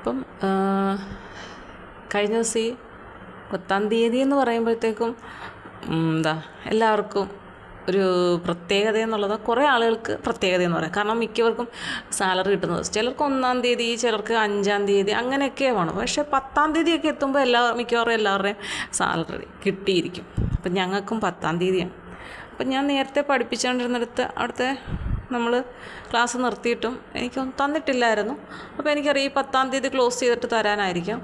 അപ്പം കഴിഞ്ഞ ദിവസം ഈ 10-ാം തീയതി എന്ന് പറയുമ്പോഴത്തേക്കും എല്ലാവർക്കും ഒരു പ്രത്യേകത എന്നുള്ളത് കുറേ ആളുകൾക്ക് പ്രത്യേകത എന്ന് പറയാം. കാരണം മിക്കവർക്കും സാലറി കിട്ടുന്നത് ചിലർക്ക് 1-ാം തീയതി, ചിലർക്ക് 5-ാം തീയതി അങ്ങനെയൊക്കെ വേണം. പക്ഷേ 10-ാം തീയതിയൊക്കെ എത്തുമ്പോൾ മിക്കവാറും എല്ലാവരുടെയും സാലറി കിട്ടിയിരിക്കും. അപ്പം ഞങ്ങൾക്കും 10-ാം തീയതിയാണ്. അപ്പം ഞാൻ നേരത്തെ പഠിപ്പിച്ചുകൊണ്ടിരുന്നിടത്ത് അവിടുത്തെ നമ്മൾ ക്ലാസ് നിർത്തിയിട്ടും എനിക്കൊന്നും തന്നിട്ടില്ലായിരുന്നു. അപ്പോൾ എനിക്കറിയാം ഈ 10-ാം തീയതി ക്ലോസ് ചെയ്തിട്ട് തരാനായിരിക്കാം.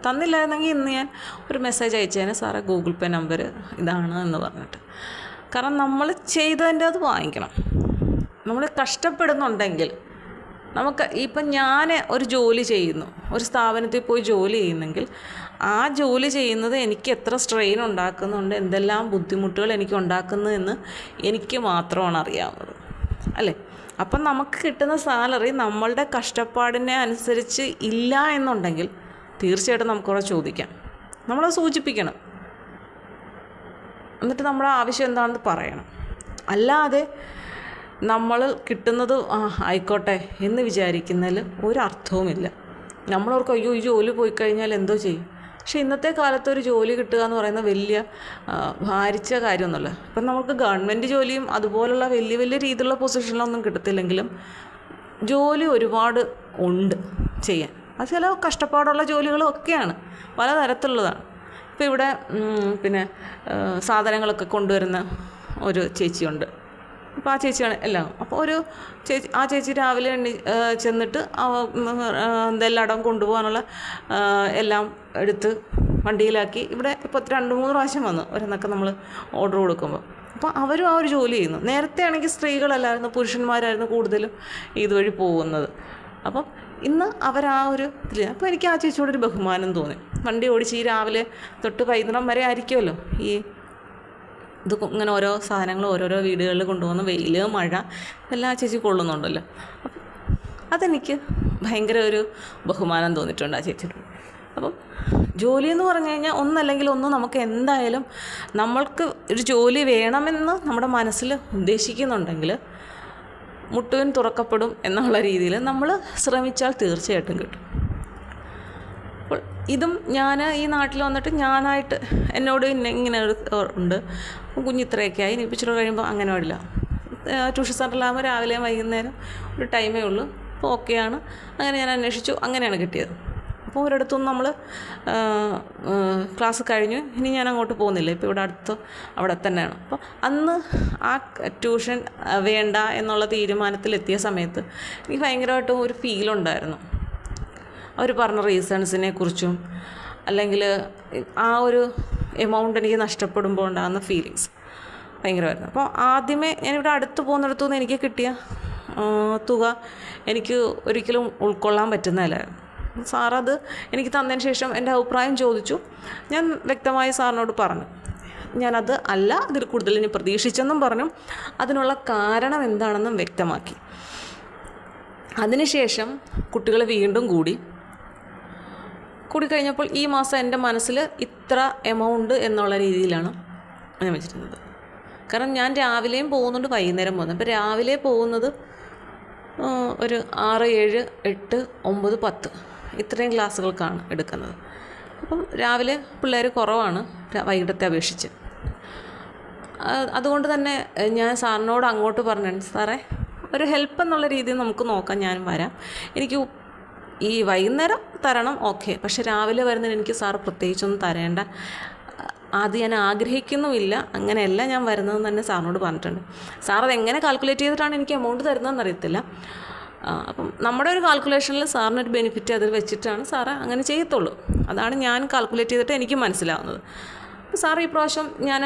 തന്നില്ലായിരുന്നെങ്കിൽ ഇന്ന് ഞാൻ ഒരു മെസ്സേജ് അയച്ചേനെ, സാറേ ഗൂഗിൾ പേ നമ്പർ ഇതാണ് എന്ന് പറഞ്ഞിട്ട്. കാരണം നമ്മൾ ചെയ്തതിൻ്റെ അത് വാങ്ങിക്കണം. നമ്മൾ കഷ്ടപ്പെടുന്നുണ്ടെങ്കിൽ നമുക്ക് ഇപ്പം ഞാൻ ഒരു ജോലി ചെയ്യുന്നു, ഒരു സ്ഥാപനത്തിൽ പോയി ജോലി ചെയ്യുന്നെങ്കിൽ ആ ജോലി ചെയ്യുന്നത് എനിക്ക് എത്ര സ്ട്രെയിൻ ഉണ്ടാക്കുന്നുണ്ട്, എന്തെല്ലാം ബുദ്ധിമുട്ടുകൾ എനിക്ക് ഉണ്ടാക്കുന്നു എന്ന് എനിക്ക് മാത്രമാണ് അറിയാവുന്നത്, അല്ലേ? അപ്പം നമുക്ക് കിട്ടുന്ന സാലറി നമ്മളുടെ കഷ്ടപ്പാടിനെ അനുസരിച്ച് ഇല്ല എന്നുണ്ടെങ്കിൽ തീർച്ചയായിട്ടും നമുക്കവിടെ ചോദിക്കാം. നമ്മളത് സൂചിപ്പിക്കണം. എന്നിട്ട് നമ്മുടെ ആവശ്യം എന്താണെന്ന് പറയണം. അല്ലാതെ നമ്മൾ കിട്ടുന്നത് ആയിക്കോട്ടെ എന്ന് വിചാരിക്കുന്നതിൽ ഒരർത്ഥവുമില്ല. നമ്മളവർക്ക് അയ്യോ ഈ ജോലി പോയി കഴിഞ്ഞാൽ എന്തോ ചെയ്യും. പക്ഷേ ഇന്നത്തെ കാലത്ത് ഒരു ജോലി കിട്ടുക എന്ന് പറയുന്നത് വലിയ ഭാരിച്ച കാര്യമൊന്നുമല്ല. ഇപ്പം നമുക്ക് ഗവൺമെൻറ് ജോലിയും അതുപോലുള്ള വലിയ വലിയ രീതിയിലുള്ള പൊസിഷനിലൊന്നും കിട്ടത്തില്ലെങ്കിലും ജോലി ഒരുപാട് ഉണ്ട് ചെയ്യാൻ. അത് ചില കഷ്ടപ്പാടുള്ള ജോലികളും ഒക്കെയാണ്, പലതരത്തിലുള്ളതാണ്. ഇപ്പോൾ ഇവിടെ പിന്നെ സാധനങ്ങളൊക്കെ കൊണ്ടുവരുന്ന ഒരു ചേച്ചിയുണ്ട്. അപ്പോൾ ആ ചേച്ചിയാണ് എല്ലാം. അപ്പോൾ ആ ചേച്ചി രാവിലെ ചെന്നിട്ട് ഇതെല്ലാം കൊണ്ടുപോകാനുള്ള എല്ലാം എടുത്ത് വണ്ടിയിലാക്കി ഇവിടെ ഇപ്പോൾ 2-3 പ്രാവശ്യം വന്നു ഒരെന്നൊക്കെ നമ്മൾ ഓർഡർ കൊടുക്കുമ്പോൾ. അപ്പോൾ അവരും ആ ഒരു ജോലി ചെയ്യുന്നു. നേരത്തെ ആണെങ്കിൽ സ്ത്രീകളല്ലായിരുന്നു, പുരുഷന്മാരായിരുന്നു കൂടുതലും ഇതുവഴി പോകുന്നത്. അപ്പം ഇന്ന് അവരാ ഒരു ഇതിൽ. അപ്പോൾ എനിക്ക് ആ ചേച്ചിയോടൊരു ബഹുമാനം തോന്നി. വണ്ടി ഓടിച്ച് ഈ രാവിലെ തൊട്ട് വൈകുന്നേരം വരെ ആയിരിക്കുമല്ലോ ഈ ഇത് ഇങ്ങനെ ഓരോ സാധനങ്ങൾ ഓരോരോ വീടുകളിൽ കൊണ്ടുപോകുന്ന വെയിൽ, മഴ എല്ലാം ആ ചേച്ചി കൊള്ളുന്നുണ്ടല്ലോ. അപ്പം അതെനിക്ക് ഭയങ്കര ഒരു ബഹുമാനം തോന്നിയിട്ടുണ്ട് ആ ചേച്ചിയോട്. അപ്പം ജോലിയെന്ന് പറഞ്ഞു കഴിഞ്ഞാൽ ഒന്നല്ലെങ്കിൽ ഒന്ന് നമുക്ക് എന്തായാലും നമ്മൾക്ക് ഒരു ജോലി വേണമെന്ന് നമ്മുടെ മനസ്സിൽ ഉദ്ദേശിക്കുന്നുണ്ടെങ്കിൽ മുട്ടുവിൻ തുറക്കപ്പെടും എന്നുള്ള രീതിയിൽ നമ്മൾ ശ്രമിച്ചാൽ തീർച്ചയായിട്ടും കിട്ടും. അപ്പോൾ ഇതും ഞാൻ ഈ നാട്ടിൽ വന്നിട്ട് ഞാനായിട്ട് എന്നോട് ഇങ്ങനെ ഉണ്ട്, കുഞ്ഞിത്രയൊക്കെ ആയി, ഇനി ഇച്ചിരി കഴിയുമ്പോൾ അങ്ങനെ പാടില്ല. ട്യൂഷൻ സെൻ്ററിലാകുമ്പോൾ രാവിലെയും വൈകുന്നേരം ഒരു ടൈമേ ഉള്ളൂ. അപ്പോൾ ഓക്കെയാണ്. അങ്ങനെ ഞാൻ അന്വേഷിച്ചു, അങ്ങനെയാണ് കിട്ടിയത്. അപ്പോൾ ഒരിടത്തുനിന്ന് നമ്മൾ ക്ലാസ് കഴിഞ്ഞു, ഇനി ഞാൻ അങ്ങോട്ട് പോകുന്നില്ല, ഇപ്പോൾ ഇവിടെ അവിടെ തന്നെയാണ്. അപ്പോൾ അന്ന് ആ ട്യൂഷൻ വേണ്ട എന്നുള്ള തീരുമാനത്തിലെത്തിയ സമയത്ത് എനിക്ക് ഭയങ്കരമായിട്ടും ഒരു ഫീലുണ്ടായിരുന്നു. അവർ പറഞ്ഞ റീസൺസിനെ കുറിച്ചും അല്ലെങ്കിൽ ആ ഒരു എമൗണ്ട് എനിക്ക് നഷ്ടപ്പെടുമ്പോൾ ഉണ്ടാകുന്ന ഫീലിങ്സ് ഭയങ്കരമായിരുന്നു. അപ്പോൾ ആദ്യമേ ഞാനിവിടെ അടുത്ത് പോകുന്നിടത്തുനിന്ന് എനിക്ക് കിട്ടിയ തുക എനിക്ക് ഒരിക്കലും ഉൾക്കൊള്ളാൻ പറ്റുന്നതല്ലായിരുന്നു. സാറത് എനിക്ക് തന്നതിന് ശേഷം എൻ്റെ അഭിപ്രായം ചോദിച്ചു. ഞാൻ വ്യക്തമായി സാറിനോട് പറഞ്ഞു, ഞാനത് അല്ല, അതിൽ കൂടുതൽ ഇനി പ്രതീക്ഷിച്ചെന്നും പറഞ്ഞു. അതിനുള്ള കാരണം എന്താണെന്നും വ്യക്തമാക്കി. അതിനുശേഷം കുട്ടികൾ വീണ്ടും കൂടി കഴിഞ്ഞപ്പോൾ ഈ മാസം എൻ്റെ മനസ്സിൽ ഇത്ര എമൗണ്ട് എന്നുള്ള രീതിയിലാണ് ഞാൻ വെച്ചിരുന്നത്. കാരണം ഞാൻ രാവിലെയും പോകുന്നുണ്ട്, വൈകുന്നേരം പോകുന്നത്. അപ്പോൾ രാവിലെ പോകുന്നത് ഒരു 6, 7, 8, 9, 10 ഇത്രയും ക്ലാസ്സുകൾക്കാണ് എടുക്കുന്നത്. അപ്പം രാവിലെ പിള്ളേർ കുറവാണ് വൈകിട്ടത്തെ അപേക്ഷിച്ച്. അതുകൊണ്ട് തന്നെ ഞാൻ സാറിനോട് അങ്ങോട്ട് പറഞ്ഞു, സാറേ ഒരു ഹെൽപ്പ് എന്നുള്ള രീതിയിൽ നമുക്ക് നോക്കാം, ഞാനും വരാം, എനിക്ക് ഈ വൈകുന്നേരം തരണം, ഓക്കെ, പക്ഷെ രാവിലെ വരുന്നതിന് എനിക്ക് സാറ് പ്രത്യേകിച്ചൊന്നും തരേണ്ട, അത് ഞാൻ ആഗ്രഹിക്കുന്നുമില്ല, അങ്ങനെയല്ല ഞാൻ വരുന്നതെന്ന് തന്നെ സാറിനോട് പറഞ്ഞിട്ടുണ്ട്. സാർ അതെങ്ങനെ കാൽക്കുലേറ്റ് ചെയ്തിട്ടാണ് എനിക്ക് എമൗണ്ട് തരുന്നതെന്ന് അറിയത്തില്ല. അപ്പം നമ്മുടെ ഒരു കാൽക്കുലേഷനിൽ സാറിനൊരു ബെനിഫിറ്റ് അതിൽ വെച്ചിട്ടാണ് സാറ് അങ്ങനെ ചെയ്യത്തുള്ളൂ. അതാണ് ഞാൻ കാൽക്കുലേറ്റ് ചെയ്തിട്ട് എനിക്ക് മനസ്സിലാവുന്നത്. അപ്പോൾ സാർ ഈ പ്രാവശ്യം ഞാൻ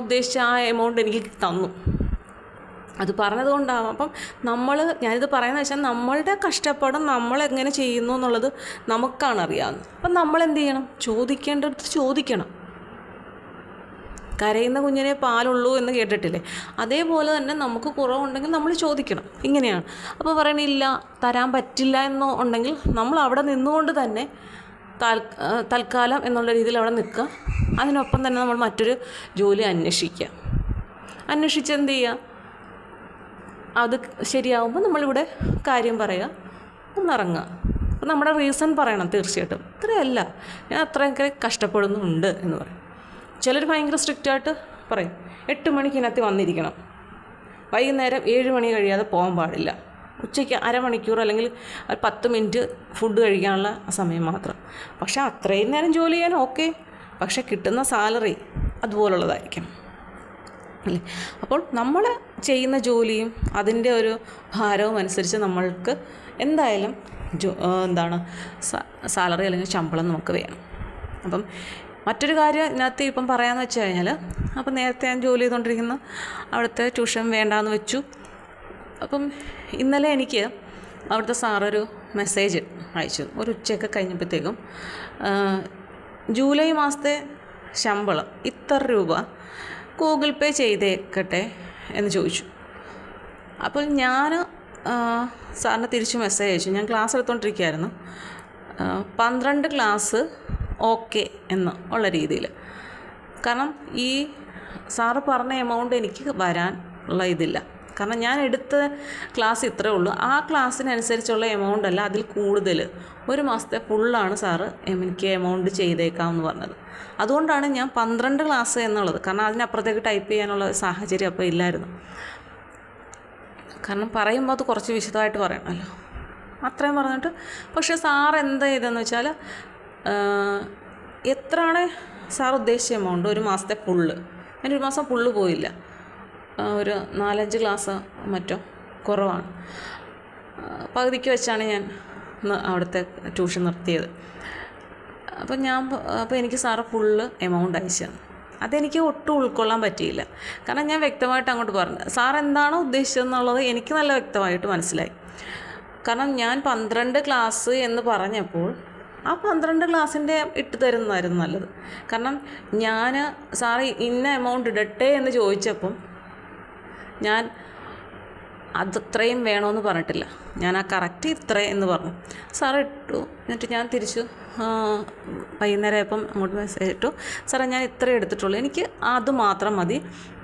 ഉദ്ദേശിച്ച ആ എമൗണ്ട് എനിക്ക് തന്നു. അത് പറഞ്ഞതുകൊണ്ടാവാം. അപ്പം ഞാനിത് പറയുന്നത് വെച്ചാൽ നമ്മളുടെ കഷ്ടപ്പാടും നമ്മളെങ്ങനെ ചെയ്യുന്നു എന്നുള്ളത് നമുക്കാണ് അറിയാവുന്നത്. അപ്പം നമ്മളെന്ത് ചെയ്യണം? ചോദിക്കേണ്ടടുത്ത് ചോദിക്കണം. കരയുന്ന കുഞ്ഞിനെ പാലുള്ളൂ എന്ന് കേട്ടിട്ടില്ലേ? അതേപോലെ തന്നെ നമുക്ക് കുറവുണ്ടെങ്കിൽ നമ്മൾ ചോദിക്കണം. ഇങ്ങനെയാണ്. അപ്പോൾ പറയണില്ല, തരാൻ പറ്റില്ല എന്നോ ഉണ്ടെങ്കിൽ നമ്മൾ അവിടെ നിന്നുകൊണ്ട് തന്നെ തൽക്കാലം എന്നുള്ള രീതിയിൽ അവിടെ നിൽക്കുക. അതിനൊപ്പം തന്നെ നമ്മൾ മറ്റൊരു ജോലി അന്വേഷിക്കുക. അന്വേഷിച്ച് എന്ത് ചെയ്യുക? അത് ശരിയാവുമ്പോൾ നമ്മളിവിടെ കാര്യം പറയുക, ഒന്നിറങ്ങുക. നമ്മുടെ റീസൺ പറയണം തീർച്ചയായിട്ടും. ഇത്രയല്ല, ഞാൻ അത്രയൊക്കെ കഷ്ടപ്പെടുന്നുണ്ട് എന്ന് പറയും. ചിലർ ഭയങ്കര സ്ട്രിക്റ്റായിട്ട് പറയും 8 മണിക്കിനകത്ത് വന്നിരിക്കണം, വൈകുന്നേരം 7 മണി കഴിയാതെ പോകാൻ പാടില്ല, ഉച്ചയ്ക്ക് അരമണിക്കൂർ അല്ലെങ്കിൽ 10 മിനിറ്റ് ഫുഡ് കഴിക്കാനുള്ള സമയം മാത്രം. പക്ഷേ അത്രയും നേരം ജോലി ചെയ്യാൻ ഓക്കെ, പക്ഷേ കിട്ടുന്ന സാലറി അതുപോലുള്ളതായിരിക്കണം അല്ലേ. അപ്പോൾ നമ്മൾ ചെയ്യുന്ന ജോലിയും അതിൻ്റെ ഒരു ഭാരവും അനുസരിച്ച് നമ്മൾക്ക് എന്തായാലും സാലറി അല്ലെങ്കിൽ ശമ്പളം നമുക്ക് വേണം. അപ്പം മറ്റൊരു കാര്യം ഇതിനകത്ത് ഇപ്പം പറയാമെന്ന് വെച്ച് കഴിഞ്ഞാൽ, അപ്പം നേരത്തെ ഞാൻ ജോലി ചെയ്തുകൊണ്ടിരിക്കുന്ന അവിടുത്തെ ട്യൂഷൻ വേണ്ടാന്ന് വെച്ചു. അപ്പം ഇന്നലെ എനിക്ക് അവിടുത്തെ സാറൊരു മെസ്സേജ് അയച്ചു. ഒരു ഉച്ചയൊക്കെ കഴിഞ്ഞപ്പോഴത്തേക്കും ജൂലൈ മാസത്തെ ശമ്പളം ഇത്ര രൂപ ഗൂഗിൾ പേ ചെയ്തേക്കട്ടെ എന്ന് ചോദിച്ചു. അപ്പോൾ ഞാൻ സാറിന് തിരിച്ച് മെസ്സേജ് അയച്ചു. ഞാൻ ക്ലാസ് എടുത്തുകൊണ്ടിരിക്കുകയായിരുന്നു. 12 ക്ലാസ് ഓക്കെ എന്ന് ഉള്ള രീതിയിൽ. കാരണം ഈ സാറ് പറഞ്ഞ എമൗണ്ട് എനിക്ക് വരാനുള്ള ഇതില്ല. കാരണം ഞാൻ എടുത്ത ക്ലാസ് ഇത്രയേ ഉള്ളൂ. ആ ക്ലാസ്സിനനുസരിച്ചുള്ള എമൗണ്ട് അല്ല, അതിൽ കൂടുതൽ ഒരു മാസത്തെ ഫുള്ളാണ് സാറ് എനിക്ക് എമൗണ്ട് ചെയ്തേക്കാമെന്ന് പറഞ്ഞത്. അതുകൊണ്ടാണ് ഞാൻ 12 ക്ലാസ് എന്നുള്ളത്. കാരണം അതിനപ്പുറത്തേക്ക് ടൈപ്പ് ചെയ്യാനുള്ള സാഹചര്യം അപ്പോൾ ഇല്ലായിരുന്നു. കാരണം പറയുമ്പോൾ അത് കുറച്ച് വിശദമായിട്ട് പറയണമല്ലോ, അത്രയും പറഞ്ഞിട്ട്. പക്ഷേ സാർ എന്താ ചെയ്തതെന്ന് വെച്ചാൽ, എത്രയാണ് സാർ ഉദ്ദേശിച്ച എമൗണ്ട് ഒരു മാസത്തെ ഫുള്ള്, ഞാനൊരു മാസം ഫുള്ള് പോയില്ല, ഒരു 4-5 ക്ലാസ് മറ്റോ കുറവാണ്. പകുതിക്ക് വെച്ചാണ് ഞാൻ അവിടുത്തെ ട്യൂഷൻ നിർത്തിയത്. അപ്പോൾ എനിക്ക് സാറ് ഫുള്ള് എമൗണ്ട് അയച്ചു തന്നു. അതെനിക്ക് ഒട്ടും ഉൾക്കൊള്ളാൻ പറ്റിയില്ല. കാരണം ഞാൻ വ്യക്തമായിട്ട് അങ്ങോട്ട് പറഞ്ഞു, സാർ എന്താണോ ഉദ്ദേശിച്ചതെന്നുള്ളത് എനിക്ക് നല്ല വ്യക്തമായിട്ട് മനസ്സിലായി. കാരണം ഞാൻ 12 ക്ലാസ് എന്ന് പറഞ്ഞപ്പോൾ ആ 12 ക്ലാസ്സിൻ്റെ ഇട്ട് തരുന്നതായിരുന്നു നല്ലത്. കാരണം ഞാൻ സാറ് ഇന്ന എമൗണ്ട് ഇടട്ടെ എന്ന് ചോദിച്ചപ്പം ഞാൻ അതത്രയും വേണമെന്ന് പറഞ്ഞിട്ടില്ല. ഞാൻ ആ കറക്റ്റ് ഇത്ര എന്ന് പറഞ്ഞു. സാറ് ഇട്ടു. എന്നിട്ട് ഞാൻ തിരിച്ചു വൈകുന്നേരം ആയപ്പം അങ്ങോട്ട് മെസ്സേജ് ഇട്ടു, സാറേ ഞാൻ ഇത്രയും എടുത്തിട്ടുള്ളൂ, എനിക്ക് അത് മാത്രം മതി,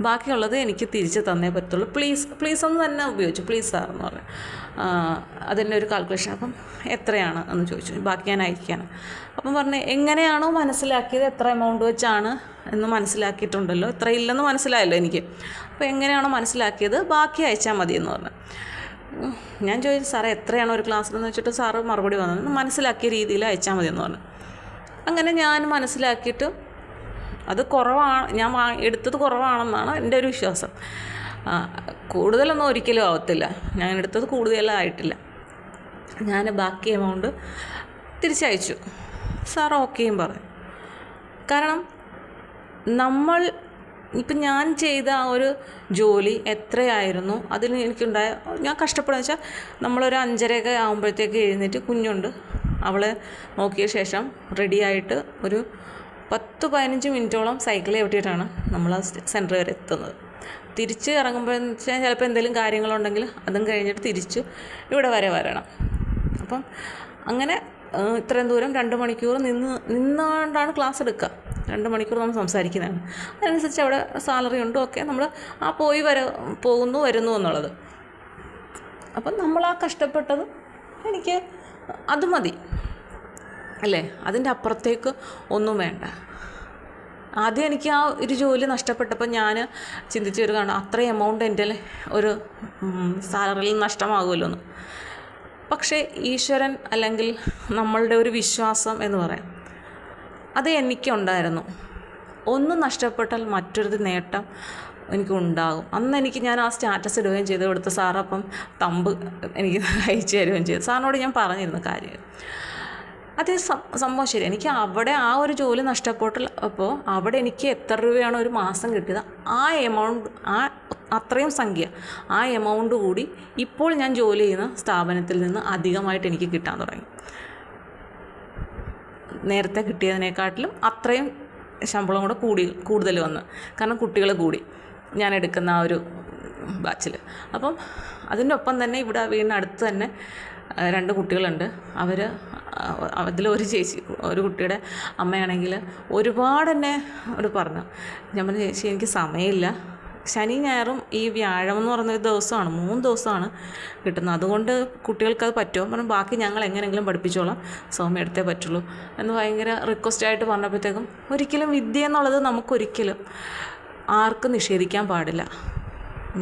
ബാക്കിയുള്ളത് എനിക്ക് തിരിച്ച് തന്നേ പറ്റുള്ളൂ, പ്ലീസ് ഒന്ന് തന്നെ ഉപയോഗിച്ചു, പ്ലീസ് സാർ എന്ന് പറഞ്ഞു. അതിൻ്റെ ഒരു കാൽക്കുലേഷൻ. അപ്പം എത്രയാണ് എന്ന് ചോദിച്ചു. ബാക്കി ഞാൻ അയക്കാണ്. അപ്പം പറഞ്ഞു, എങ്ങനെയാണോ മനസ്സിലാക്കിയത്, എത്ര എമൗണ്ട് വെച്ചാണ് എന്ന് മനസ്സിലാക്കിയിട്ടുണ്ടല്ലോ, ഇത്ര ഇല്ലെന്ന് മനസ്സിലായല്ലോ എനിക്ക്, അപ്പോൾ എങ്ങനെയാണോ മനസ്സിലാക്കിയത് ബാക്കി അയച്ചാൽ മതി എന്ന് പറഞ്ഞു. ഞാൻ ചോദിച്ചു, സാറേ എത്രയാണോ ഒരു ക്ലാസ്സിലെന്ന് വെച്ചിട്ട് സാറ് മറുപടി വന്നത് മനസ്സിലാക്കിയ രീതിയിൽ അയച്ചാൽ മതി എന്ന് പറഞ്ഞു. അങ്ങനെ ഞാൻ മനസ്സിലാക്കിയിട്ട് അത് കുറവാണ്, ഞാൻ എടുത്തത് കുറവാണെന്നാണ് എൻ്റെ ഒരു വിശ്വാസം. കൂടുതലൊന്നും ഒരിക്കലും ആവത്തില്ല, ഞാൻ എടുത്തത് കൂടുതലായിട്ടില്ല. ഞാൻ ബാക്കി എമൗണ്ട് തിരിച്ചയച്ചു. സാർ ഓക്കെയും പറഞ്ഞു. കാരണം ഇപ്പം ഞാൻ ചെയ്ത ആ ഒരു ജോലി എത്രയായിരുന്നു അതിന് എനിക്കുണ്ടായ, ഞാൻ കഷ്ടപ്പെടുക വെച്ചാൽ നമ്മളൊരു 5:30 ആകുമ്പോഴത്തേക്ക് എഴുന്നേറ്റ് കുഞ്ഞുണ്ട്, അവളെ നോക്കിയ ശേഷം റെഡിയായിട്ട് ഒരു 10-15 മിനിറ്റോളം സൈക്കിൾ ചവിട്ടിയിട്ടാണ് നമ്മൾ ആ സെൻറ്റർ വരെ എത്തുന്നത്. തിരിച്ച് ഇറങ്ങുമ്പോഴെന്ന് വെച്ചാൽ ചിലപ്പോൾ എന്തെങ്കിലും കാര്യങ്ങളുണ്ടെങ്കിൽ അതും കഴിഞ്ഞിട്ട് തിരിച്ച് ഇവിടെ വരെ വരണം. അപ്പം അങ്ങനെ ഇത്രയും ദൂരം 2 മണിക്കൂർ നിന്നുകൊണ്ടാണ് ക്ലാസ് എടുക്കുക. 2 മണിക്കൂർ നമ്മൾ സംസാരിക്കുന്നതാണ്. അതനുസരിച്ച് അവിടെ സാലറി ഉണ്ട്. ഓക്കെ, നമ്മൾ ആ പോകുന്നു വരുന്നു എന്നുള്ളത്. അപ്പം നമ്മൾ ആ കഷ്ടപ്പെട്ടത് എനിക്ക് അത് മതി അല്ലേ, അതിൻ്റെ അപ്പുറത്തേക്ക് ഒന്നും വേണ്ട. ആദ്യം എനിക്ക് ആ ഒരു ജോലി നഷ്ടപ്പെട്ടപ്പോൾ ഞാൻ ചിന്തിച്ച് വരികയാണ്, അത്രയും എമൗണ്ട് എൻ്റെ ഒരു സാലറിയിൽ നഷ്ടമാകുമല്ലോ എന്ന്. പക്ഷേ ഈശ്വരൻ അല്ലെങ്കിൽ നമ്മളുടെ ഒരു വിശ്വാസം എന്ന് പറയാം, അത് എനിക്കുണ്ടായിരുന്നു. ഒന്ന് നഷ്ടപ്പെട്ടാൽ മറ്റൊരു നേട്ടം എനിക്കുണ്ടാകും. അന്ന് ഞാൻ ആ സ്റ്റാറ്റസ് ഇടുകയും ചെയ്തു. ഇവിടുത്തെ സാറപ്പം തമ്പ് എനിക്ക് അയച്ചു തരുകയും ചെയ്തു. സാറിനോട് ഞാൻ പറഞ്ഞിരുന്നു കാര്യം. അതേ സംഭവം ശരി. എനിക്ക് അവിടെ ആ ഒരു ജോലി നഷ്ടപ്പെട്ടപ്പോൾ അവിടെ എനിക്ക് എത്ര രൂപയാണ് ഒരു മാസം കിട്ടിയത്, ആ എമൗണ്ട്, അത്രയും സംഖ്യ, ആ എമൗണ്ട് കൂടി ഇപ്പോൾ ഞാൻ ജോലി ചെയ്യുന്ന സ്ഥാപനത്തിൽ നിന്ന് അധികമായിട്ട് എനിക്ക് കിട്ടാൻ തുടങ്ങി. നേരത്തെ കിട്ടിയതിനേക്കാട്ടിലും അത്രയും ശമ്പളം കൂടെ കൂടുതൽ വന്ന്. കാരണം കുട്ടികൾ കൂടി ഞാൻ എടുക്കുന്ന ആ ഒരു ബാച്ചിൽ. അപ്പം അതിൻ്റെ ഒപ്പം തന്നെ ഇവിടെ വീടിനടുത്ത് തന്നെ 2 കുട്ടികളുണ്ട്. അതിലൊരു ചേച്ചി, ഒരു കുട്ടിയുടെ അമ്മയാണെങ്കിൽ ഒരുപാട് എന്നെ പറഞ്ഞു. ഞാൻ പറഞ്ഞു, ചേച്ചി എനിക്ക് സമയമില്ല, ശനി ഞായറും ഈ വ്യാഴം എന്ന് പറയുന്ന ഒരു ദിവസമാണ്, 3 ദിവസമാണ് കിട്ടുന്നത്. അതുകൊണ്ട് കുട്ടികൾക്കത് പറ്റുമോ പറഞ്ഞു, ബാക്കി ഞങ്ങൾ എങ്ങനെയെങ്കിലും പഠിപ്പിച്ചോളാം, സൗമ്യ എടുത്തേ പറ്റുള്ളൂ എന്ന് ഭയങ്കര റിക്വസ്റ്റായിട്ട് പറഞ്ഞപ്പോഴത്തേക്കും, ഒരിക്കലും വിദ്യ എന്നുള്ളത് നമുക്കൊരിക്കലും ആർക്കും നിഷേധിക്കാൻ പാടില്ല.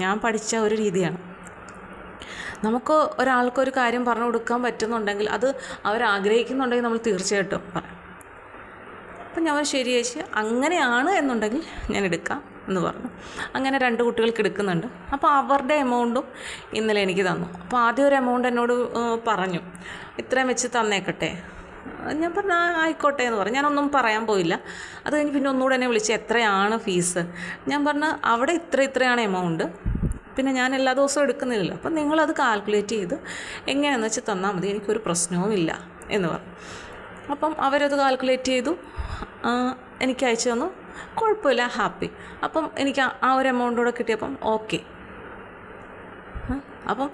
ഞാൻ പഠിച്ച ഒരു രീതിയാണ്, നമുക്ക് ഒരാൾക്കൊരു കാര്യം പറഞ്ഞു കൊടുക്കാൻ പറ്റുന്നുണ്ടെങ്കിൽ, അത് അവരാഗ്രഹിക്കുന്നുണ്ടെങ്കിൽ നമ്മൾ തീർച്ചയായിട്ടും പറയാം. അപ്പം ഞാൻ ശരി ചേച്ചി അങ്ങനെയാണ് എന്നുണ്ടെങ്കിൽ ഞാൻ എടുക്കാം എന്ന് പറഞ്ഞു. അങ്ങനെ 2 കുട്ടികൾക്ക് എടുക്കുന്നുണ്ട്. അപ്പോൾ അവരുടെ എമൗണ്ടും ഇന്നലെ എനിക്ക് തന്നു. അപ്പോൾ ആദ്യം ഒരു എമൗണ്ട് എന്നോട് പറഞ്ഞു, ഇത്രയും വെച്ച് തന്നേക്കട്ടെ. ഞാൻ പറഞ്ഞു ആയിക്കോട്ടെ എന്ന് പറഞ്ഞു. ഞാനൊന്നും പറയാൻ പോയില്ല. അത് കഴിഞ്ഞ് പിന്നെ ഒന്നുകൂടെ എന്നെ വിളിച്ച് എത്രയാണ് ഫീസ്. ഞാൻ പറഞ്ഞു അവിടെ ഇത്രയാണ് എമൗണ്ട്, പിന്നെ ഞാൻ എല്ലാ ദിവസവും എടുക്കുന്നില്ലല്ലോ, അപ്പം നിങ്ങളത് കാൽക്കുലേറ്റ് ചെയ്ത് എങ്ങനെയാണെന്ന് വെച്ചാൽ തന്നാൽ മതി, എനിക്കൊരു പ്രശ്നവുമില്ല എന്ന് പറഞ്ഞു. അപ്പം അവരത് കാൽക്കുലേറ്റ് ചെയ്തു, എനിക്ക് അയച്ചു തന്നു. കുഴപ്പമില്ല, ഹാപ്പി. അപ്പം എനിക്ക് ആ ഒരു എമൗണ്ടോടെ കിട്ടിയപ്പം ഓക്കെ. അപ്പം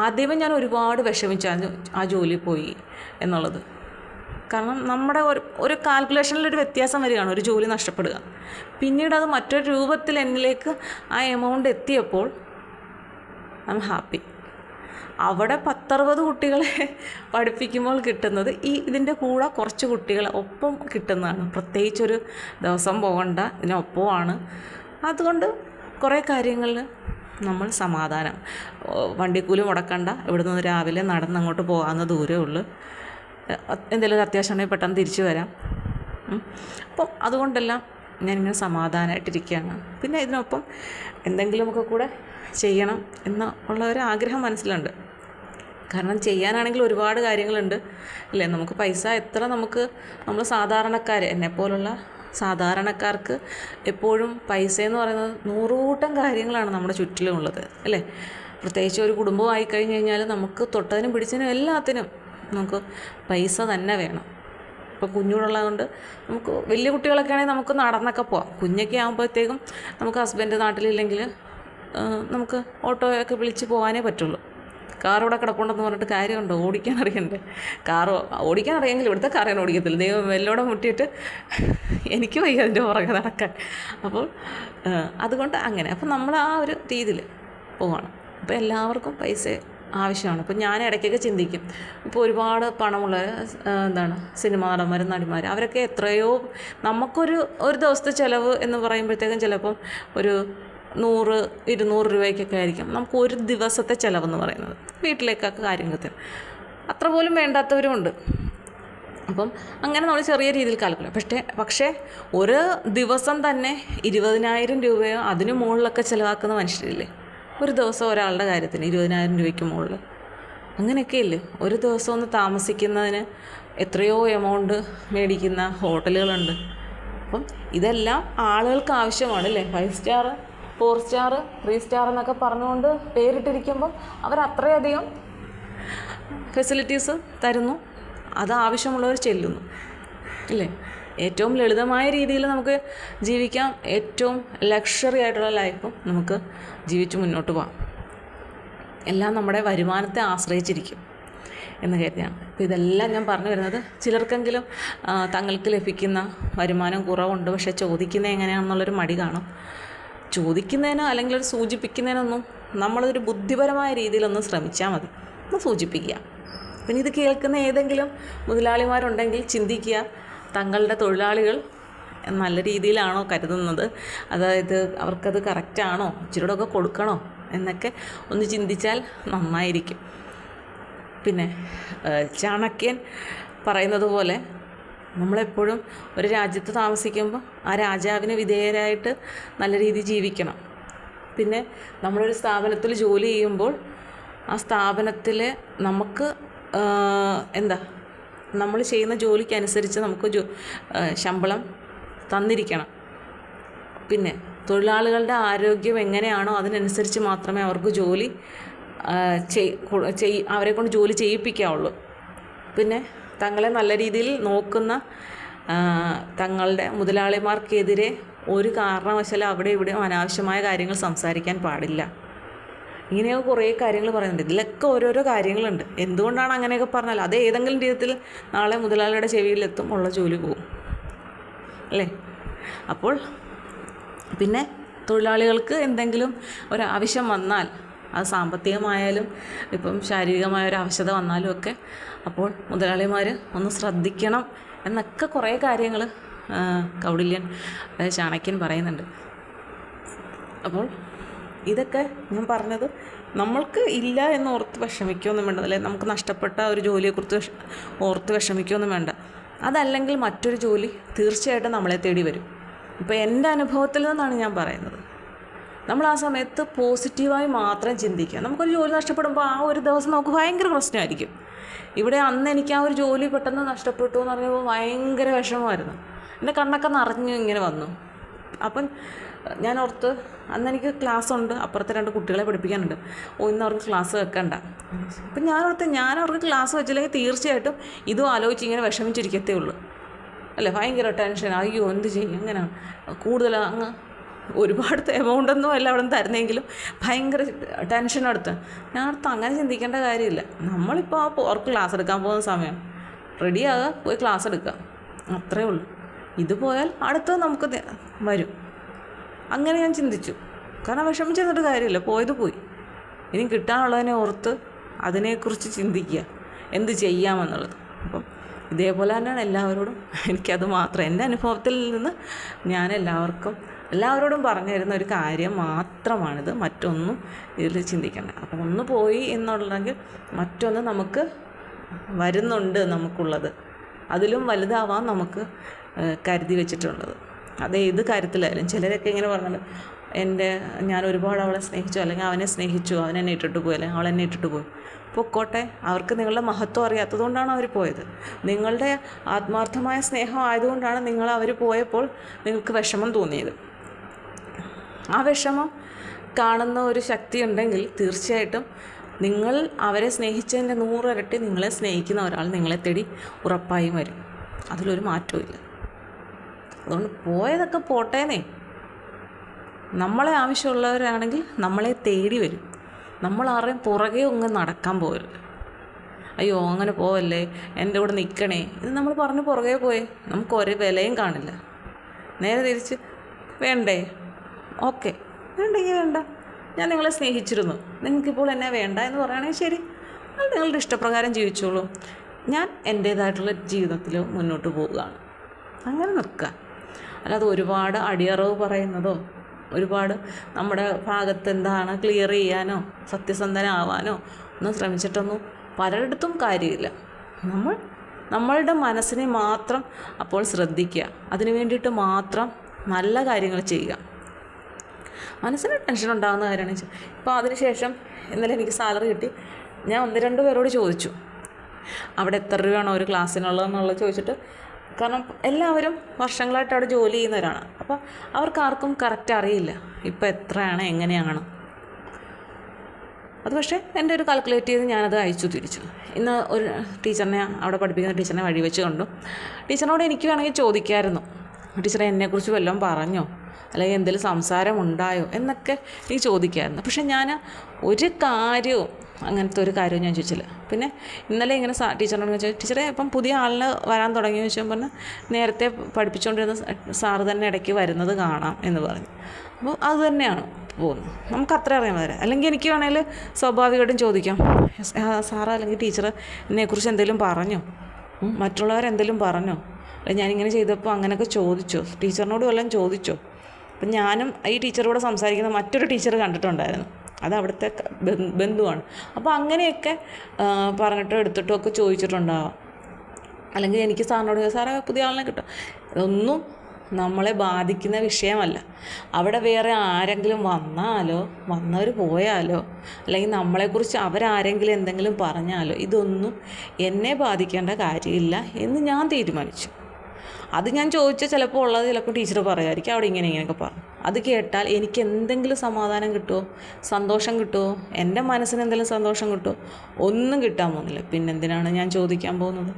ആദ്യമേ ഞാൻ ഒരുപാട് വിഷമിച്ചു ആ ജോലി പോയി എന്നുള്ളത്. കാരണം നമ്മുടെ ഒരു കാൽക്കുലേഷനിലൊരു വ്യത്യാസം വരികയാണ്, ഒരു ജോലി നഷ്ടപ്പെടുക. പിന്നീട് അത് മറ്റൊരു രൂപത്തിൽ എന്നിലേക്ക് ആ എമൗണ്ട് എത്തിയപ്പോൾ ഐ എം ഹാപ്പി. അവിടെ 10-60 കുട്ടികളെ പഠിപ്പിക്കുമ്പോൾ കിട്ടുന്നത് ഇതിൻ്റെ കൂടെ കുറച്ച് കുട്ടികളെ ഒപ്പം കിട്ടുന്നതാണ്. പ്രത്യേകിച്ചൊരു ദിവസം പോകണ്ട, ഇതിനൊപ്പമാണ്. അതുകൊണ്ട് കുറേ കാര്യങ്ങളിൽ നമ്മൾ സമാധാനം, വണ്ടിക്കൂലി മുടക്കണ്ട, ഇവിടെ നിന്ന് രാവിലെ നടന്നങ്ങോട്ട് പോകാവുന്ന ദൂരമേ ഉള്ളൂ, എന്തെങ്കിലും ഒരു അത്യാവശ്യം ഉണ്ടെങ്കിൽ പെട്ടെന്ന് തിരിച്ചു വരാം. അപ്പം അതുകൊണ്ടെല്ലാം ഞാനിങ്ങനെ സമാധാനമായിട്ടിരിക്കുകയാണ്. പിന്നെ ഇതിനൊപ്പം എന്തെങ്കിലുമൊക്കെ കൂടെ ചെയ്യണം എന്നുള്ള ഒരു ആഗ്രഹം മനസ്സിലുണ്ട്. കാരണം ചെയ്യാനാണെങ്കിൽ ഒരുപാട് കാര്യങ്ങളുണ്ട് അല്ലേ. നമുക്ക് പൈസ എത്ര നമ്മൾ സാധാരണക്കാർ, എന്നെപ്പോലുള്ള സാധാരണക്കാർക്ക് എപ്പോഴും പൈസ എന്ന് പറയുന്നത് 100 കൂട്ടം കാര്യങ്ങളാണ് നമ്മുടെ ചുറ്റിലുമുള്ളത് അല്ലേ. പ്രത്യേകിച്ച് ഒരു കുടുംബമായി കഴിഞ്ഞ് കഴിഞ്ഞാൽ നമുക്ക് തൊട്ടതിനും പിടിച്ചതിനും എല്ലാത്തിനും നമുക്ക് പൈസ തന്നെ വേണം. ഇപ്പോൾ കുഞ്ഞുങ്ങളുള്ളതുകൊണ്ട് നമുക്ക് വലിയ കുട്ടികളൊക്കെ ആണെങ്കിൽ നമുക്ക് നടന്നൊക്കെ പോവാം. കുഞ്ഞൊക്കെ ആകുമ്പോഴത്തേക്കും നമുക്ക് ഹസ്ബൻഡ് നാട്ടിലില്ലെങ്കിൽ നമുക്ക് ഓട്ടോയൊക്കെ വിളിച്ച് പോകാനേ പറ്റുള്ളൂ. കാർ ഇവിടെ കിടപ്പുണ്ടെന്ന് പറഞ്ഞിട്ട് കാര്യമുണ്ടോ? ഓടിക്കാൻ അറിയണ്ടേ? കാറ് ഓടിക്കാൻ അറിയാമെങ്കിൽ ഇവിടുത്തെ കാർ ഞാൻ ഓടിക്കത്തില്ല. ദൈവം വെല്ലോടെ മുട്ടിയിട്ട് എനിക്ക് വയ്യ അതിൻ്റെ പുറകെ നടക്കാൻ. അപ്പോൾ അതുകൊണ്ട് അങ്ങനെ അപ്പം നമ്മൾ ആ ഒരു രീതിയിൽ പോവാണ്. അപ്പോൾ എല്ലാവർക്കും പൈസ ആവശ്യമാണ്. ഇപ്പോൾ ഞാൻ ഇടയ്ക്കൊക്കെ ചിന്തിക്കും, ഇപ്പോൾ ഒരുപാട് പണമുള്ള സിനിമാ നടന്മാരും നടിമാർ, അവരൊക്കെ എത്രയോ നമുക്കൊരു ദിവസത്തെ ചിലവ് എന്ന് പറയുമ്പോഴത്തേക്കും ചിലപ്പം ഒരു 100-200 രൂപയ്ക്കൊക്കെ ആയിരിക്കും നമുക്ക് ഒരു ദിവസത്തെ ചിലവെന്ന് പറയുന്നത്. വീട്ടിലേക്കൊക്കെ കാര്യങ്ങൾക്ക് അത്ര പോലും വേണ്ടാത്തവരുമുണ്ട്. അപ്പം അങ്ങനെ നമ്മൾ ചെറിയ രീതിയിൽ കാൽക്കുലേറ്റ്. പക്ഷേ ഒരു ദിവസം തന്നെ 20,000 രൂപയോ അതിന് മുകളിലൊക്കെ ചിലവാക്കുന്ന മനുഷ്യരില്ലേ ഒരു ദിവസം ഒരാളുടെ കാര്യത്തിന് 20,000 രൂപയ്ക്ക് മുകളിൽ. അങ്ങനെയൊക്കെ ഇല്ലേ ഒരു ദിവസം ഒന്ന് താമസിക്കുന്നതിന് എത്രയോ എമൗണ്ട് മേടിക്കുന്ന ഹോട്ടലുകളുണ്ട്. അപ്പം ഇതെല്ലാം ആളുകൾക്ക് ആവശ്യമാണ് അല്ലേ. 5 സ്റ്റാർ 4 സ്റ്റാർ 3 സ്റ്റാർ എന്നൊക്കെ പറഞ്ഞുകൊണ്ട് പേരിട്ടിരിക്കുമ്പോൾ അവരത്രയധികം ഫെസിലിറ്റീസ് തരുന്നു, അത് ആവശ്യമുള്ളവർ ചെല്ലുന്നു അല്ലേ. ഏറ്റവും ലളിതമായ രീതിയിൽ നമുക്ക് ജീവിക്കാം, ഏറ്റവും ലക്ഷറി ആയിട്ടുള്ള ലൈഫും നമുക്ക് ജീവിച്ച് മുന്നോട്ട് പോകാം. എല്ലാം നമ്മുടെ വരുമാനത്തെ ആശ്രയിച്ചിരിക്കും എന്ന് കരുതിയാണ്. അപ്പോൾ ഇതെല്ലാം ഞാൻ പറഞ്ഞു വരുന്നത്, ചിലർക്കെങ്കിലും തങ്ങൾക്ക് ലഭിക്കുന്ന വരുമാനം കുറവുണ്ട്, പക്ഷേ ചോദിക്കുന്നത് എങ്ങനെയാണെന്നുള്ളൊരു മടി കാണും. ചോദിക്കുന്നതിനോ അല്ലെങ്കിൽ ഒരു സൂചിപ്പിക്കുന്നതിനൊന്നും നമ്മളൊരു ബുദ്ധിപരമായ രീതിയിലൊന്ന് ശ്രമിച്ചാൽ മതി, ഒന്ന് സൂചിപ്പിക്കുക. പിന്നെ ഇത് കേൾക്കുന്ന ഏതെങ്കിലും മുതലാളിമാരുണ്ടെങ്കിൽ ചിന്തിക്കുക, തങ്ങളുടെ തൊഴിലാളികൾ നല്ല രീതിയിലാണോ കരുതുന്നത്, അതായത് അവർക്കത് കറക്റ്റാണോ, ഇച്ചിരിയോടൊക്കെ കൊടുക്കണോ എന്നൊക്കെ ഒന്ന് ചിന്തിച്ചാൽ നന്നായിരിക്കും. പിന്നെ ചാണക്യൻ പറയുന്നത് പോലെ നമ്മളെപ്പോഴും ഒരു രാജ്യത്ത് താമസിക്കുമ്പോൾ ആ രാജാവിന് വിധേയരായിട്ട് നല്ല രീതിയിൽ ജീവിക്കണം. പിന്നെ നമ്മളൊരു സ്ഥാപനത്തിൽ ജോലി ചെയ്യുമ്പോൾ ആ സ്ഥാപനത്തിൽ നമുക്ക് നമ്മൾ ചെയ്യുന്ന ജോലിക്കനുസരിച്ച് നമുക്ക് ശമ്പളം തന്നിരിക്കണം. പിന്നെ തൊഴിലാളികളുടെ ആരോഗ്യം എങ്ങനെയാണോ അതിനനുസരിച്ച് മാത്രമേ അവർക്ക് ജോലി അവരെ കൊണ്ട് ജോലി ചെയ്യിപ്പിക്കാവുള്ളൂ. പിന്നെ തങ്ങളെ നല്ല രീതിയിൽ നോക്കുന്ന തങ്ങളുടെ മുതലാളിമാർക്കെതിരെ ഒരു കാരണവശാലും അവിടെ ഇവിടെയും അനാവശ്യമായ കാര്യങ്ങൾ സംസാരിക്കാൻ പാടില്ല. ഇങ്ങനെയൊക്കെ കുറേ കാര്യങ്ങൾ പറയുന്നുണ്ട്. ഇതിലൊക്കെ ഓരോരോ കാര്യങ്ങളുണ്ട്. എന്തുകൊണ്ടാണ് അങ്ങനെയൊക്കെ പറഞ്ഞാൽ അത് ഏതെങ്കിലും രീതിയിൽ നാളെ മുതലാളിയുടെ ചെവിയിലെത്തും, ഉള്ള ജോലി പോകും അല്ലേ. അപ്പോൾ പിന്നെ തൊഴിലാളികൾക്ക് എന്തെങ്കിലും ഒരാവശ്യം വന്നാൽ, അത് സാമ്പത്തികമായാലും ഇപ്പം ശാരീരികമായ ഒരു ആവശ്യത വന്നാലും ഒക്കെ, അപ്പോൾ മുതലാളിമാർ ഒന്ന് ശ്രദ്ധിക്കണം എന്നൊക്കെ കുറേ കാര്യങ്ങൾ കൗടില്യൻ, ചാണക്യൻ പറയുന്നുണ്ട്. അപ്പോൾ ഇതൊക്കെ ഞാൻ പറഞ്ഞത് നമ്മൾക്ക് ഇല്ല എന്ന് ഓർത്ത് വിഷമിക്കുകയൊന്നും വേണ്ട, അല്ലെ നമുക്ക് നഷ്ടപ്പെട്ട ഒരു ജോലിയെക്കുറിച്ച് ഓർത്ത് വിഷമിക്കുകയൊന്നും വേണ്ട. അതല്ലെങ്കിൽ മറ്റൊരു ജോലി തീർച്ചയായിട്ടും നമ്മളെ തേടി വരും. ഇപ്പോൾ എൻ്റെ അനുഭവത്തിൽ നിന്നാണ് ഞാൻ പറയുന്നത്. നമ്മൾ ആ സമയത്ത് പോസിറ്റീവായി മാത്രം ചിന്തിക്കുക. നമുക്കൊരു ജോലി നഷ്ടപ്പെടുമ്പോൾ ആ ഒരു ദിവസം നമുക്ക് ഭയങ്കര പ്രശ്നമായിരിക്കും. ഇവിടെ അന്ന് എനിക്ക് ആ ഒരു ജോലി പെട്ടെന്ന് നഷ്ടപ്പെട്ടു എന്ന് പറഞ്ഞപ്പോൾ ഭയങ്കര വിഷമമായിരുന്നു. എൻ്റെ കണ്ണൊക്കെ നിറഞ്ഞു ഇങ്ങനെ വന്നു. അപ്പം ഞാൻ ഓർത്ത്, അന്ന് എനിക്ക് ക്ലാസ് ഉണ്ട്, അപ്പുറത്തെ 2 കുട്ടികളെ പഠിപ്പിക്കാനുണ്ട്. ഇന്ന് അവർക്ക് ക്ലാസ് വെക്കണ്ട. അപ്പം ഞാൻ അവർക്ക് ക്ലാസ് വെച്ചില്ലെങ്കിൽ തീർച്ചയായിട്ടും ഇതും ആലോചിച്ച് ഇങ്ങനെ വിഷമിച്ചിരിക്കത്തേ ഉള്ളൂ, അല്ലേ? ഭയങ്കര ടെൻഷൻ. അയ്യോ എന്ത് ചെയ്യും, ഇങ്ങനെയാണ് കൂടുതൽ അങ്ങ് ഒരുപാട് എമൗണ്ടൊന്നും അല്ല അവിടെ നിന്ന് തരുന്നെങ്കിലും ഭയങ്കര ടെൻഷൻ എടുത്ത് ഞാൻ അങ്ങനെ ചിന്തിക്കേണ്ട കാര്യമില്ല. നമ്മളിപ്പോൾ അവർക്ക് ക്ലാസ് എടുക്കാൻ പോകുന്ന സമയം, റെഡിയാകുക, പോയി ക്ലാസ് എടുക്കുക, അത്രേ ഉള്ളൂ. ഇത് പോയാൽ അടുത്തത് നമുക്ക് വരും. അങ്ങനെ ഞാൻ ചിന്തിച്ചു. കാരണം വിഷമിച്ചിരുന്നിട്ട് കാര്യമില്ല, പോയത് പോയി. ഇനി കിട്ടാനുള്ളതിനെ ഓർത്ത് അതിനെക്കുറിച്ച് ചിന്തിക്കുക, എന്ത് ചെയ്യാമെന്നുള്ളത്. അപ്പം ഇതേപോലെ തന്നെയാണ് എല്ലാവരോടും. എനിക്കത് മാത്രം എൻ്റെ അനുഭവത്തിൽ നിന്ന് ഞാൻ എല്ലാവരോടും പറഞ്ഞു തരുന്ന ഒരു കാര്യം മാത്രമാണിത്. മറ്റൊന്നും ഇതിൽ ചിന്തിക്കേണ്ട. അപ്പം ഒന്ന് പോയി എന്നുള്ളതെങ്കിൽ മറ്റൊന്ന് നമുക്ക് വരുന്നുണ്ട്, നമുക്കുള്ളത് അതിലും വലുതാവാൻ നമുക്ക് കരുതി വെച്ചിട്ടുള്ളത്. അത് ഏത് കാര്യത്തിലായാലും. ചിലരൊക്കെ ഇങ്ങനെ പറഞ്ഞിട്ട് ഞാൻ ഒരുപാട് അവളെ സ്നേഹിച്ചു, അല്ലെങ്കിൽ അവനെ സ്നേഹിച്ചു, അവൻ എന്നെ ഇട്ടിട്ട് പോയി, അല്ലെങ്കിൽ അവൾ എന്നെ ഇട്ടിട്ട് പോയി. പൊക്കോട്ടെ, അവർക്ക് നിങ്ങളുടെ മഹത്വം അറിയാത്തതുകൊണ്ടാണ് അവർ പോയത്. നിങ്ങളുടെ ആത്മാർത്ഥമായ സ്നേഹം ആയതുകൊണ്ടാണ് അവർ പോയപ്പോൾ നിങ്ങൾക്ക് വിഷമം തോന്നിയത്. ആ വിഷമം കാണുന്ന ഒരു ശക്തി ഉണ്ടെങ്കിൽ തീർച്ചയായിട്ടും നിങ്ങൾ അവരെ സ്നേഹിച്ചതിൻ്റെ 100 ഇരട്ടി നിങ്ങളെ സ്നേഹിക്കുന്ന ഒരാൾ നിങ്ങളെ തേടി ഉറപ്പായും വരും. അതിലൊരു മാറ്റവും ഇല്ല. അതുകൊണ്ട് പോയതൊക്കെ പോട്ടേന്നേ. നമ്മളെ ആവശ്യമുള്ളവരാണെങ്കിൽ നമ്മളെ തേടി വരും. നമ്മൾ ആരെയും പുറകെ ഒന്നും നടക്കാൻ പോകരുത്. അയ്യോ അങ്ങനെ പോവല്ലേ, എൻ്റെ കൂടെ നിൽക്കണേ, ഇത് നമ്മൾ പറഞ്ഞ് പുറകെ പോയി നമുക്ക് ഒരു വിലയും കാണില്ല. നേരെ തിരിച്ച് വേണ്ടേ, ഓക്കെ, വേണ്ടെങ്കിൽ വേണ്ട, ഞാൻ നിങ്ങളെ സ്നേഹിച്ചിരുന്നു, നിങ്ങൾക്കിപ്പോൾ എന്നെ വേണ്ട എന്ന് പറയുകയാണെങ്കിൽ ശരി, അത് നിങ്ങളുടെ ഇഷ്ടപ്രകാരം ജീവിച്ചോളൂ, ഞാൻ എൻ്റേതായിട്ടുള്ള ജീവിതത്തിൽ മുന്നോട്ട് പോവുകയാണ്. അങ്ങനെ നിൽക്കുക. അല്ലാതെ ഒരുപാട് അടിയറവ് പറയുന്നതോ ഒരുപാട് നമ്മുടെ ഭാഗത്ത് എന്താണ് ക്ലിയർ ചെയ്യാനോ സത്യസന്ധനാവാനോ ഒന്നും ശ്രമിച്ചിട്ടൊന്നും പലയിടത്തും കാര്യമില്ല. നമ്മളുടെ മനസ്സിനെ മാത്രം അപ്പോൾ ശ്രദ്ധിക്കുക. അതിനു വേണ്ടിയിട്ട് മാത്രം നല്ല കാര്യങ്ങൾ ചെയ്യുക. മനസ്സിന് ടെൻഷൻ ഉണ്ടാകുന്ന കാര്യമാണ്. ഇപ്പോൾ അതിനുശേഷം ഇന്നലെ എനിക്ക് സാലറി കിട്ടി. ഞാൻ 1-2 പേരോട് ചോദിച്ചു അവിടെ എത്ര രൂപയാണോ ഒരു ക്ലാസ്സിനുള്ളതെന്നുള്ളത് ചോദിച്ചിട്ട്. കാരണം എല്ലാവരും വർഷങ്ങളായിട്ട് അവിടെ ജോലി ചെയ്യുന്നവരാണ്. അപ്പോൾ അവർക്കാർക്കും കറക്റ്റ് അറിയില്ല ഇപ്പോൾ എത്രയാണ് എങ്ങനെയാണ്. അത് പക്ഷേ എൻ്റെ ഒരു കാൽക്കുലേറ്റ് ചെയ്ത് ഞാനത് അയച്ചു തിരിച്ചു. ഇന്ന് ഒരു ടീച്ചറിനെ, അവിടെ പഠിപ്പിക്കുന്ന ടീച്ചറിനെ വഴി വെച്ച് കണ്ടു. ടീച്ചറിനോട് എനിക്ക് വേണമെങ്കിൽ ചോദിക്കാമായിരുന്നു, ടീച്ചറെ എന്നെക്കുറിച്ച് വല്ലതും പറഞ്ഞോ, അല്ലെങ്കിൽ എന്തെങ്കിലും സംസാരം ഉണ്ടായോ എന്നൊക്കെ എനിക്ക് ചോദിക്കാമായിരുന്നു. പക്ഷെ ഞാൻ ഒരു കാര്യവും അങ്ങനത്തെ ഒരു കാര്യവും ഞാൻ ചോദിച്ചില്ല. പിന്നെ ഇന്നലെ ഇങ്ങനെ ടീച്ചറിനോട് ചോദിച്ചാൽ, ടീച്ചറെ ഇപ്പം പുതിയ ആളിന് വരാൻ തുടങ്ങി ചോദിച്ചപ്പോൾ പറഞ്ഞാൽ നേരത്തെ പഠിപ്പിച്ചുകൊണ്ടിരുന്ന സാറ് തന്നെ ഇടയ്ക്ക് വരുന്നത് കാണാം എന്ന് പറഞ്ഞു. അപ്പോൾ അത് തന്നെയാണ് പോകുന്നത്. നമുക്ക് അത്ര അറിയാൻ വരാം. അല്ലെങ്കിൽ എനിക്ക് വേണമെങ്കിൽ സ്വാഭാവികമായിട്ടും ചോദിക്കാം, സാറ് അല്ലെങ്കിൽ ടീച്ചർ എന്നെക്കുറിച്ച് എന്തെങ്കിലും പറഞ്ഞോ, മറ്റുള്ളവരെന്തെങ്കിലും പറഞ്ഞോ, അല്ലെങ്കിൽ ഞാനിങ്ങനെ ചെയ്തപ്പോൾ അങ്ങനെയൊക്കെ ചോദിച്ചോ, ടീച്ചറിനോട് വല്ലതും ചോദിച്ചോ. അപ്പം ഞാനും ഈ ടീച്ചറോട് സംസാരിക്കുന്ന മറ്റൊരു ടീച്ചർ കണ്ടിട്ടുണ്ടായിരുന്നു, അത് അവിടുത്തെ ബന്ധുവാണ്. അപ്പോൾ അങ്ങനെയൊക്കെ പറഞ്ഞിട്ടോ എടുത്തിട്ടോ ഒക്കെ ചോദിച്ചിട്ടുണ്ടാവാം. അല്ലെങ്കിൽ എനിക്ക് സാറിനോട് സാറേ പുതിയ ആളിനെ കിട്ടും, ഇതൊന്നും നമ്മളെ ബാധിക്കുന്ന വിഷയമല്ല. അവിടെ വേറെ ആരെങ്കിലും വന്നവർ പോയാലോ, അല്ലെങ്കിൽ നമ്മളെക്കുറിച്ച് അവരാരെങ്കിലും എന്തെങ്കിലും പറഞ്ഞാലോ, ഇതൊന്നും എന്നെ ബാധിക്കേണ്ട കാര്യമില്ല എന്ന് ഞാൻ തീരുമാനിച്ചു. അത് ഞാൻ ചോദിച്ചാൽ ചിലപ്പോൾ ഉള്ളത് ചിലപ്പോൾ ടീച്ചർ പറയുമായിരിക്കും അവിടെ ഇങ്ങനെയൊക്കെ പറഞ്ഞു. അത് കേട്ടാൽ എനിക്ക് എന്തെങ്കിലും സമാധാനം കിട്ടുമോ, സന്തോഷം കിട്ടുമോ, എൻ്റെ മനസ്സിന് എന്തെങ്കിലും സന്തോഷം കിട്ടുമോ? ഒന്നും കിട്ടാൻ പോകുന്നില്ല. പിന്നെന്തിനാണ് ഞാൻ ചോദിക്കാൻ പോകുന്നത്?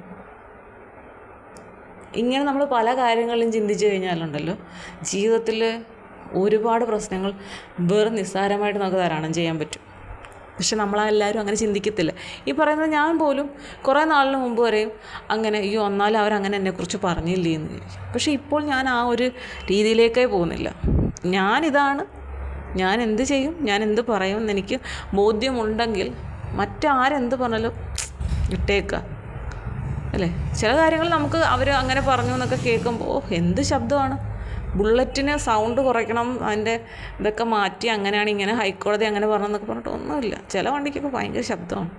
ഇങ്ങനെ നമ്മൾ പല കാര്യങ്ങളിലും ചിന്തിച്ചു കഴിഞ്ഞാലുണ്ടല്ലോ, ജീവിതത്തിൽ ഒരുപാട് പ്രശ്നങ്ങൾ വെറും നിസ്സാരമായിട്ട് നമുക്ക് തരണം ചെയ്യാൻ പറ്റും. പക്ഷെ നമ്മളെല്ലാവരും അങ്ങനെ ചിന്തിക്കത്തില്ല. ഈ പറയുന്നത് ഞാൻ പോലും കുറേ നാളിന് മുമ്പ് വരെയും അങ്ങനെ എന്നാലും അവരങ്ങനെ എന്നെക്കുറിച്ച് പറഞ്ഞില്ലേ എന്ന് വിചാരിച്ചു. പക്ഷേ ഇപ്പോൾ ഞാൻ ആ ഒരു രീതിയിലേക്കേ പോകുന്നില്ല. ഞാനിതാണ്, ഞാൻ എന്ത് ചെയ്യും, ഞാൻ എന്ത് പറയും എന്നെനിക്ക് ബോധ്യമുണ്ടെങ്കിൽ മറ്റാരെന്ത് പറഞ്ഞാലും ഇട്ടേക്കുക അല്ലേ. ചില കാര്യങ്ങൾ നമുക്ക് അവർ അങ്ങനെ പറഞ്ഞു എന്നൊക്കെ കേൾക്കുമ്പോൾ എന്ത് ശബ്ദമാണ്. ബുള്ളറ്റിന് സൗണ്ട് കുറയ്ക്കണം, അതിൻ്റെ ഇതൊക്കെ മാറ്റി അങ്ങനെയാണ് ഇങ്ങനെ ഹൈക്കോടതി അങ്ങനെ പറഞ്ഞെന്നൊക്കെ പറഞ്ഞിട്ട് ഒന്നുമില്ല. ചില വണ്ടിക്കൊക്കെ ഭയങ്കര ശബ്ദമാണ്.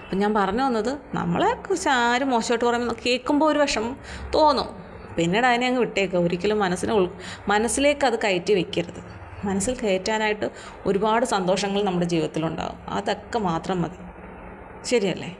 അപ്പം ഞാൻ പറഞ്ഞു വന്നത്, നമ്മളെ കുറിച്ച് ആരും മോശമായിട്ട് പറയുമ്പോൾ കേൾക്കുമ്പോൾ ഒരു വിഷമം തോന്നും, പിന്നീട് അതിനെ അങ്ങ് വിട്ടേക്കുക. ഒരിക്കലും മനസ്സിലേക്ക് അത് കയറ്റി വെക്കരുത്. മനസ്സിൽ കയറ്റാനായിട്ട് ഒരുപാട് സന്തോഷങ്ങൾ നമ്മുടെ ജീവിതത്തിലുണ്ടാകും. അതൊക്കെ മാത്രം മതി. ശരിയല്ലേ?